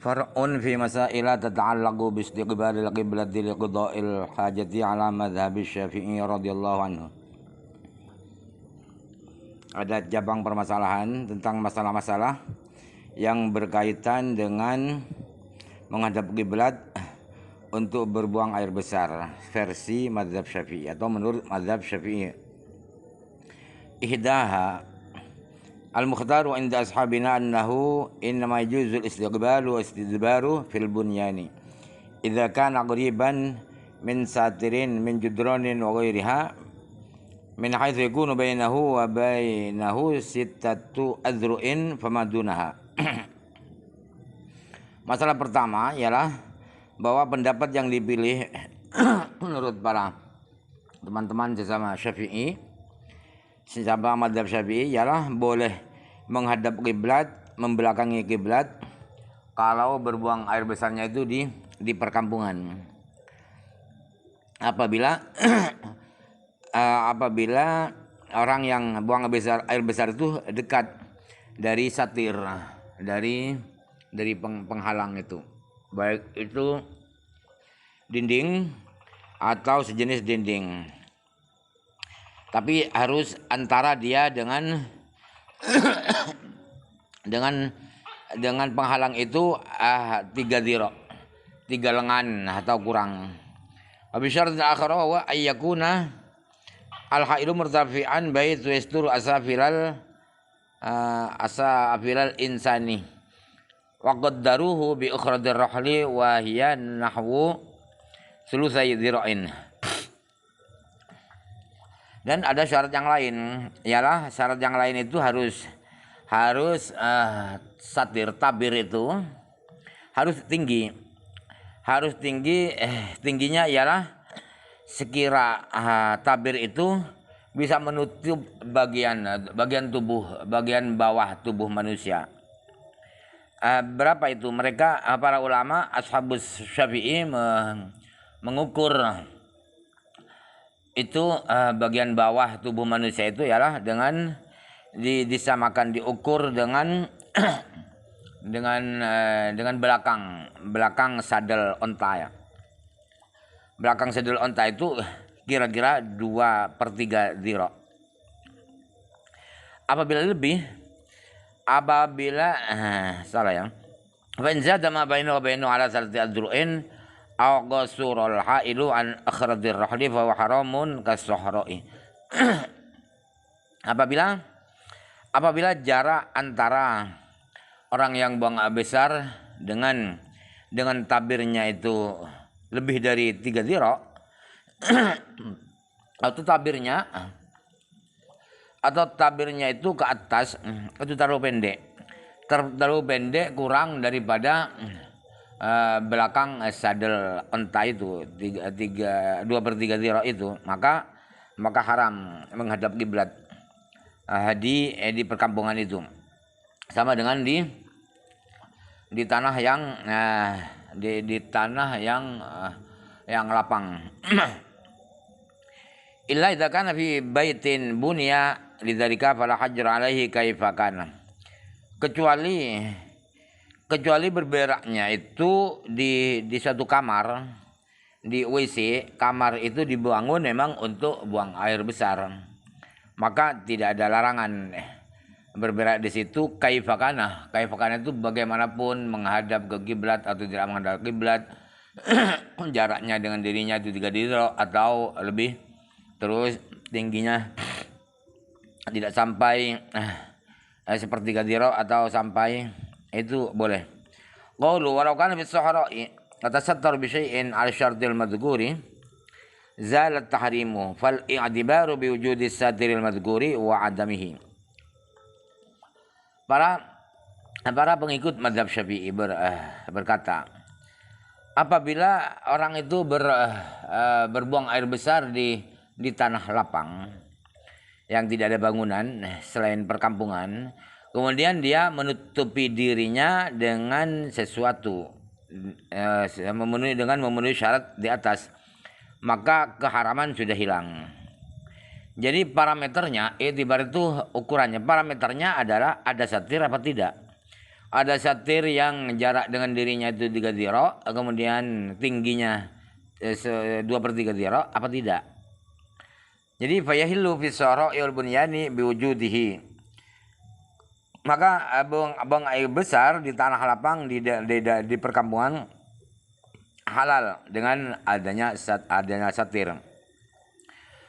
Far'un fi masaila tata'allaqu bi istiqbalil qiblati liqda'il hajati ala madhhabi Syafi'i radhiyallahu anhu. Ada cabang permasalahan tentang masalah-masalah yang berkaitan dengan menghadap kiblat untuk berbuang air besar versi mazhab Syafi'i atau menurut mazhab Syafi'i. Ihdaha al-mukhtaru inda ashabina annahu innama yujuzul istiqbalu wa istidbaru fil bunyani idza kana qariban min satirin min judranin wa ghairiha min haitsu yakunu bainahu wa bainahu sittatu adru'in fama dunaha. Masalah pertama ialah bahwa pendapat yang dipilih menurut para teman-teman sesama Syafi'i, sesama mazhab Syafi'i ialah boleh menghadap kiblat, membelakangi kiblat kalau berbuang air besarnya itu di perkampungan. Apabila orang yang buang air besar itu dekat dari satir, dari penghalang itu, baik itu dinding atau sejenis dinding, tapi harus antara dia dengan dengan penghalang itu 3 dhira', 3 lengan atau kurang. Abisyarat akhara wa ayyakuna al-hailu murtafi'an bait wa yastur asafilal insani wa qaddaruhu bi ukhradir rahli wa hiya nahwu sulusai dhira'in. Dan ada syarat yang lain, ialah syarat yang lain itu harus satir tabir itu harus tinggi, tingginya ialah sekira tabir itu bisa menutup bagian tubuh, bagian bawah tubuh manusia. Berapa itu? Mereka para ulama ashabus Syafi'i mengukur itu bagian bawah tubuh manusia itu ialah dengan disamakan, diukur dengan dengan belakang sadel onta ya. Belakang sadel onta itu kira-kira 2/3 dhira'. Salah ya. Fa in zada ma bainahu wa bainahu ala salati adru'in aw qasurul hailu an akhradir rahli fa huwa haramun kas-sahra'i. Apabila jarak antara orang yang buang air besar dengan tabirnya itu lebih dari 3 dhira' atau tabirnya itu ke atas itu terlalu pendek kurang daripada belakang sadel onta itu 2/3 dhira' itu, maka haram menghadap kiblat di perkampungan itu, sama dengan di tanah yang lapang. Illa idza kana fi baitin bunya lidzalika fala hajr alaihi kaifa kana. Kecuali berberaknya itu di satu kamar, di WC, kamar itu dibangun memang untuk buang air besar, maka tidak ada larangan berberak di situ. Kaifakana itu bagaimanapun menghadap ke kiblat atau tidak menghadap kiblat, jaraknya dengan dirinya itu 3 dhira' atau lebih, terus tingginya tidak sampai sepertiga dhira' atau sampai, itu boleh. Qaulu walau kana fi sahra'i tatasattar bi syai'in 'ala syartil madhkuri zalat tahrimu fal i'tibaru bi wujudi satiril madhkuri wa 'adamihi. Para pengikut mazhab Syafi'i berkata, apabila orang itu berbuang air besar di tanah lapang yang tidak ada bangunan selain perkampungan, kemudian dia menutupi dirinya dengan sesuatu memenuhi syarat di atas, maka keharaman sudah hilang. Jadi parameternya, itibar itu ukurannya, parameternya adalah ada satir apa tidak. Ada satir yang jarak dengan dirinya itu 3 dhira, kemudian tingginya 2/3 dhira, apa tidak? Jadi fayahillu fi sahra'i wal bunyani biwujudihi. Maka buang air besar di tanah lapang di perkampungan halal dengan adanya satir.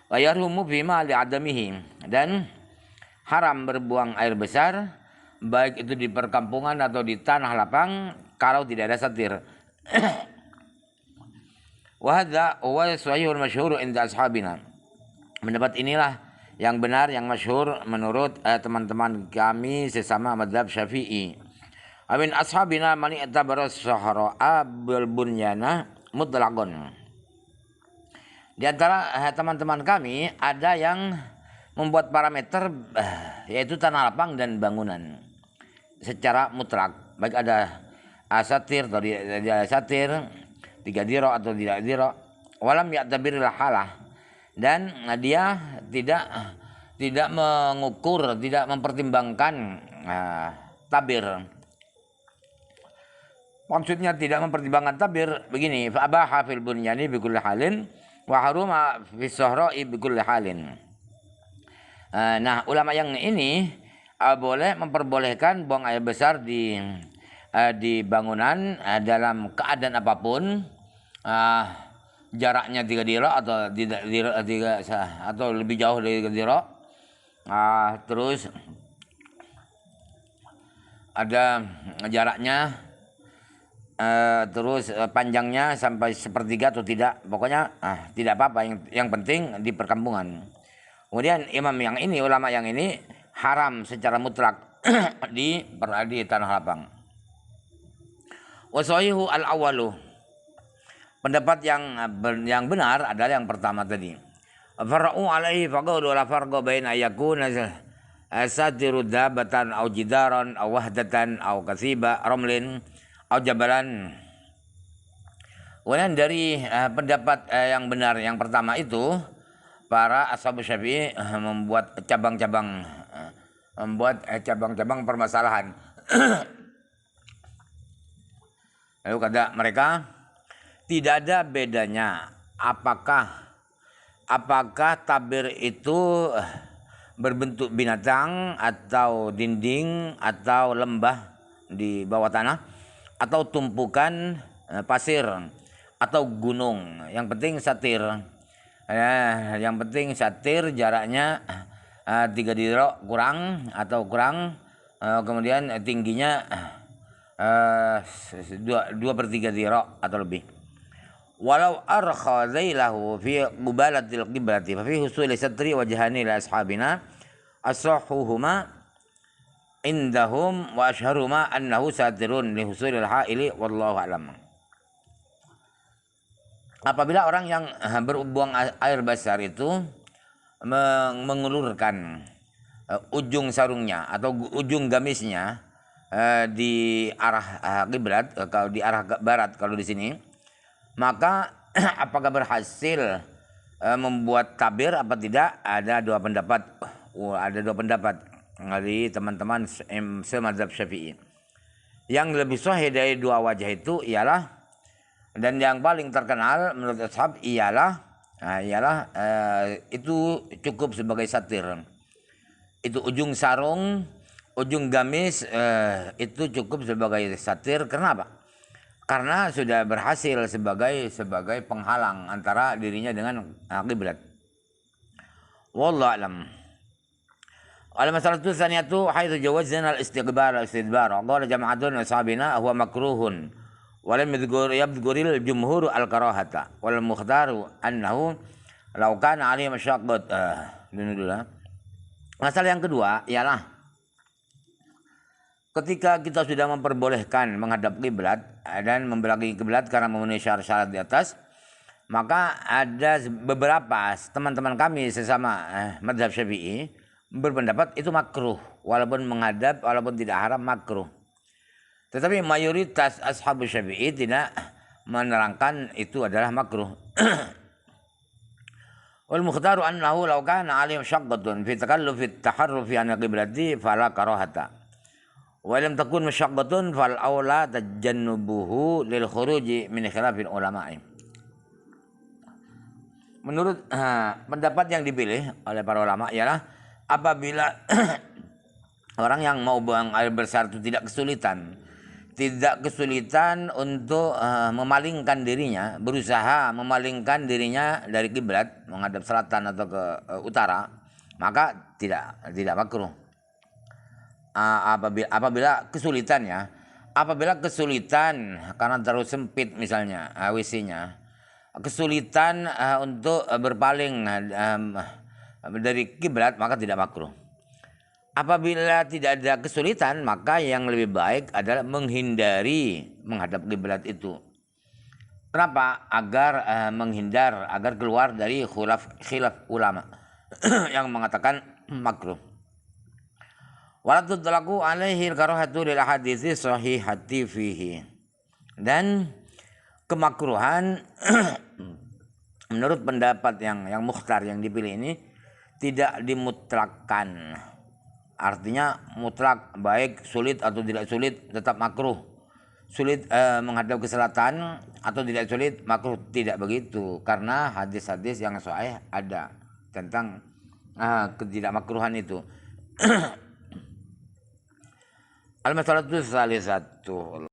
Wa yarhumu bima li'adamihi, dan haram berbuang air besar baik itu di perkampungan atau di tanah lapang kalau tidak ada satir. Wa hadza huwa sahihul masyhur inda ashabina. Pendapat inilah yang benar, yang masyhur menurut teman-teman kami sesama mazhab Syafi'i. Amin ashabina man i'tabara sahra'a bil bunyana mutlaqan. Di antara teman-teman kami ada yang membuat parameter yaitu tanah lapang dan bangunan secara mutlak, baik ada asatir atau tidak ada satir, 3 dhira atau tidak dhira, walam ya'tabiril halah, dan dia tidak mengukur, tidak mempertimbangkan tabir. Maksudnya tidak mempertimbangkan tabir begini, fa abaha fil bunyani bi kulli halin wa haruma fis sahra'i bi kulli halin. Nah, ulama yang ini boleh memperbolehkan buang air besar di bangunan dalam keadaan apapun, jaraknya 3 dhira atau tidak atau lebih jauh dari 3 dhira. Terus ada jaraknya, terus panjangnya sampai 1/3 atau tidak, pokoknya tidak apa-apa, yang penting di perkampungan. Kemudian ulama yang ini haram secara mutlak di tanah lapang. Wasahihu al-awwalu, pendapat yang benar adalah yang pertama tadi. Fara'u alaihi faqalu la farqa baina yakuna satiru dabatan aw jidaran aw wahdatan aw kasiba ramlin aw jabalan. Kemudian dari pendapat yang benar yang pertama itu, para ashab Syafi'i membuat cabang-cabang permasalahan. Lalu kata mereka, tidak ada bedanya apakah tabir itu berbentuk binatang atau dinding atau lembah di bawah tanah atau tumpukan pasir atau gunung. Yang penting satir. Yang penting satir, jaraknya 3 dhira kurang, kemudian tingginya 2/3 dhira atau lebih. Walau arkha zailahu fi qubalatil qiblati fa fi husuli satri wajhani li ashabina asahhuhuma indahum wa ashharuma annahu satirun li husulil ha'ili wallahu a'lam. Apabila orang yang berbuang air besar itu mengulurkan ujung sarungnya atau ujung gamisnya di arah kiblat, kalau di arah barat kalau di sini, maka apakah berhasil membuat tabir apa tidak? Ada dua pendapat dari teman-teman semadzhab Syafi'i. Yang lebih sahih dari dua wajah itu ialah, dan yang paling terkenal menurut ashab ialah itu cukup sebagai satir. Itu ujung sarung, ujung gamis itu cukup sebagai satir. Kenapa? Karena sudah berhasil sebagai penghalang antara dirinya dengan kiblat. Wallahu a'lam. Al-masalatu tsaniyatu haitsu jawazna al-istiqbal al-istidbar. Qala jama'atun ashabina huwa makruhun. Walam yadhkuril jumhur al-karahata wal mukhtaru annahu law kana alaihi masyaqqat. Masalah yang kedua ialah ketika kita sudah memperbolehkan menghadap kiblat dan membelakangi kiblat karena memenuhi syarat-syarat di atas, maka ada beberapa teman-teman kami sesama mazhab Syafi'i berpendapat itu makruh, walaupun menghadap, walaupun tidak haram, makruh. Tetapi mayoritas ashab Syafi'i tidak menerangkan itu adalah makruh. Wal mukhtaru annahu law kana 'alaihi masyaqqatun fi takallufi at-taharrufi an qiblati fala karahata. Wa lam takun masyaqqatun fal aula tajannubuhu lil khuruji min khilafil ulama'i. Menurut pendapat yang dipilih oleh para ulama ialah apabila orang yang mau buang air besar itu tidak kesulitan untuk memalingkan dirinya, berusaha memalingkan dirinya dari kiblat menghadap selatan atau ke utara, maka tidak makruh. Apabila kesulitan karena terlalu sempit misalnya WC-nya, kesulitan untuk berpaling dari kiblat, maka tidak makruh. Apabila tidak ada kesulitan, maka yang lebih baik adalah menghindari menghadap kiblat itu. Kenapa? Agar menghindar, agar keluar dari khilaf ulama yang mengatakan makruh. Wala tutlaqu alaihi al-karahatu lil hadithi sahihati fihi. Dan kemakruhan menurut pendapat yang mukhtar yang dipilih ini tidak dimutlakkan. Artinya mutlak, baik sulit atau tidak sulit tetap makruh. Sulit menghadap ke selatan atau tidak sulit makruh, tidak begitu, karena hadis-hadis yang sahih ada tentang ketidakmakruhan itu. Al-masalatu salisatu.